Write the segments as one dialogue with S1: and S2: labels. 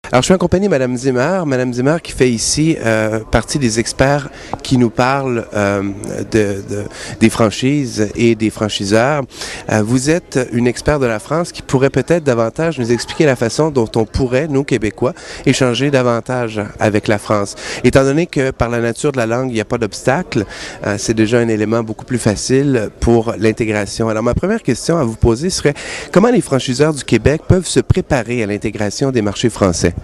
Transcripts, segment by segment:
S1: Alors, je suis en compagnie de Mme Zimmer qui fait ici partie des experts qui nous parlent des franchises et des franchiseurs. Vous êtes une experte de la France qui pourrait peut-être davantage nous expliquer la façon dont on pourrait, nous, Québécois, échanger davantage avec la France. Étant donné que par la nature de la langue, il n'y a pas d'obstacle, c'est déjà un élément beaucoup plus facile pour l'intégration. Alors, ma première question à vous poser serait comment les franchiseurs du Québec peuvent se préparer à l'intégration des marchés français?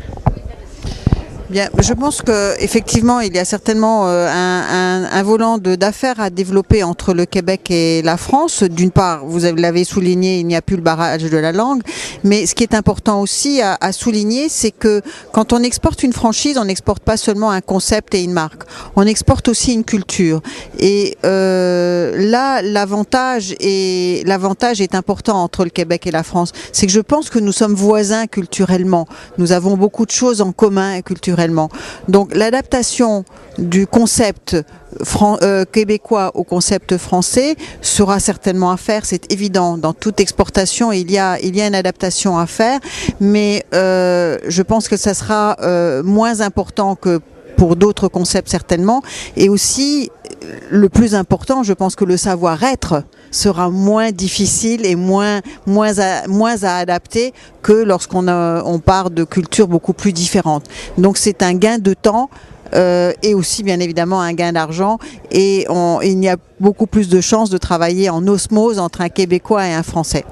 S2: Bien, je pense qu'effectivement, il y a certainement un volant d'affaires à développer entre le Québec et la France. D'une part, vous l'avez souligné, il n'y a plus le barrage de la langue. Mais ce qui est important aussi à souligner, c'est que quand on exporte une franchise, on n'exporte pas seulement un concept et une marque. On exporte aussi une culture. Et là, l'avantage est important entre le Québec et la France. C'est que je pense que nous sommes voisins culturellement. Nous avons beaucoup de choses en commun culturellement. Donc l'adaptation du concept québécois au concept français sera certainement à faire, c'est évident. Dans toute exportation, il y a une adaptation à faire, mais je pense que ça sera moins important que pour d'autres concepts certainement. Et aussi, le plus important, je pense que le savoir-être sera moins difficile et moins à adapter que lorsqu'on part de cultures beaucoup plus différentes. Donc c'est un gain de temps et aussi bien évidemment un gain d'argent, et il y a beaucoup plus de chances de travailler en osmose entre un Québécois et un Français.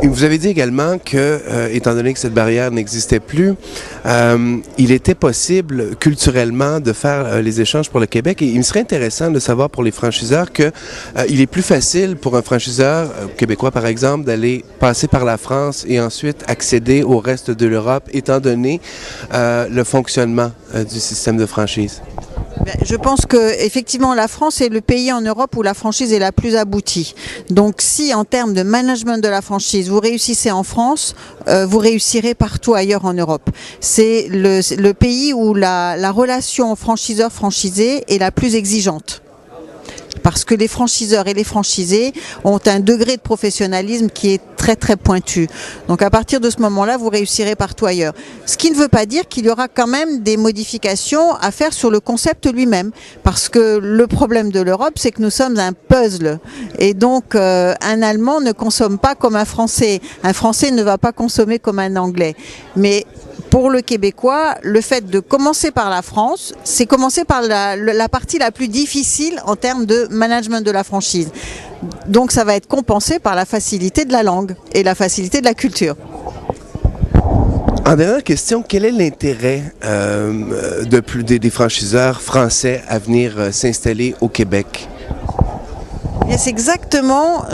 S1: Vous avez dit également que, étant donné que cette barrière n'existait plus, il était possible culturellement de faire les échanges pour le Québec. Et il me serait intéressant de savoir pour les franchiseurs que il est plus facile pour un franchiseur québécois, par exemple, d'aller passer par la France et ensuite accéder au reste de l'Europe, étant donné le fonctionnement du système de franchise.
S2: Je pense que effectivement la France est le pays en Europe où la franchise est la plus aboutie. Donc si en termes de management de la franchise, vous réussissez en France, vous réussirez partout ailleurs en Europe. C'est le pays où la relation franchiseur-franchisé est la plus exigeante. Parce que les franchiseurs et les franchisés ont un degré de professionnalisme qui est très très pointu. Donc à partir de ce moment-là, vous réussirez partout ailleurs. Ce qui ne veut pas dire qu'il y aura quand même des modifications à faire sur le concept lui-même. Parce que le problème de l'Europe, c'est que nous sommes un puzzle. Et donc un Allemand ne consomme pas comme un Français. Un Français ne va pas consommer comme un Anglais. Mais pour le Québécois, le fait de commencer par la France, c'est commencer par la partie la plus difficile en termes de management de la franchise. Donc ça va être compensé par la facilité de la langue et la facilité de la culture.
S1: En dernière question, quel est l'intérêt des franchiseurs français à venir s'installer au Québec?
S2: C'est exactement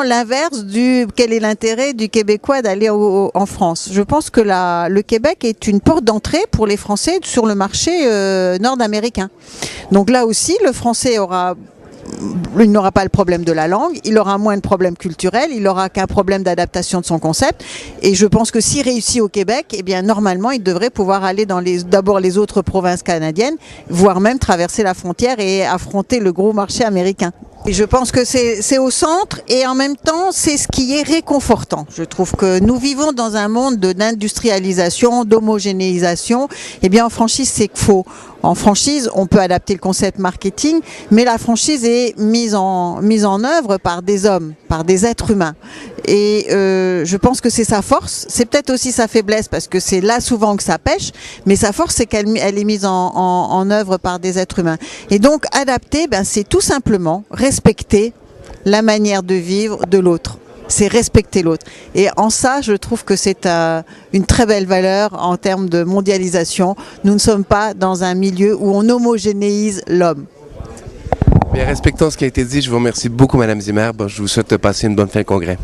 S2: l'inverse du quel est l'intérêt du Québécois d'aller en France. Je pense que le Québec est une porte d'entrée pour les Français sur le marché nord-américain. Donc là aussi, le Français il n'aura pas le problème de la langue, il aura moins de problèmes culturels, il n'aura qu'un problème d'adaptation de son concept. Et je pense que s'il réussit au Québec, eh bien normalement il devrait pouvoir aller dans d'abord les autres provinces canadiennes, voire même traverser la frontière et affronter le gros marché américain. Et je pense que c'est au centre, et en même temps c'est ce qui est réconfortant. Je trouve que nous vivons dans un monde d'industrialisation, d'homogénéisation. Eh bien en franchise c'est faux. En franchise, on peut adapter le concept marketing, mais la franchise est mise en œuvre par des hommes, par des êtres humains. Et je pense que c'est sa force. C'est peut-être aussi sa faiblesse, parce que c'est là souvent que ça pêche, mais sa force, c'est qu'elle est mise en œuvre par des êtres humains. Et donc, adapter, c'est tout simplement respecter la manière de vivre de l'autre. C'est respecter l'autre. Et en ça, je trouve que c'est une très belle valeur en termes de mondialisation. Nous ne sommes pas dans un milieu où on homogénéise l'homme.
S1: Bien, respectons ce qui a été dit. Je vous remercie beaucoup, Mme Zimmer. Je vous souhaite de passer une bonne fin de congrès.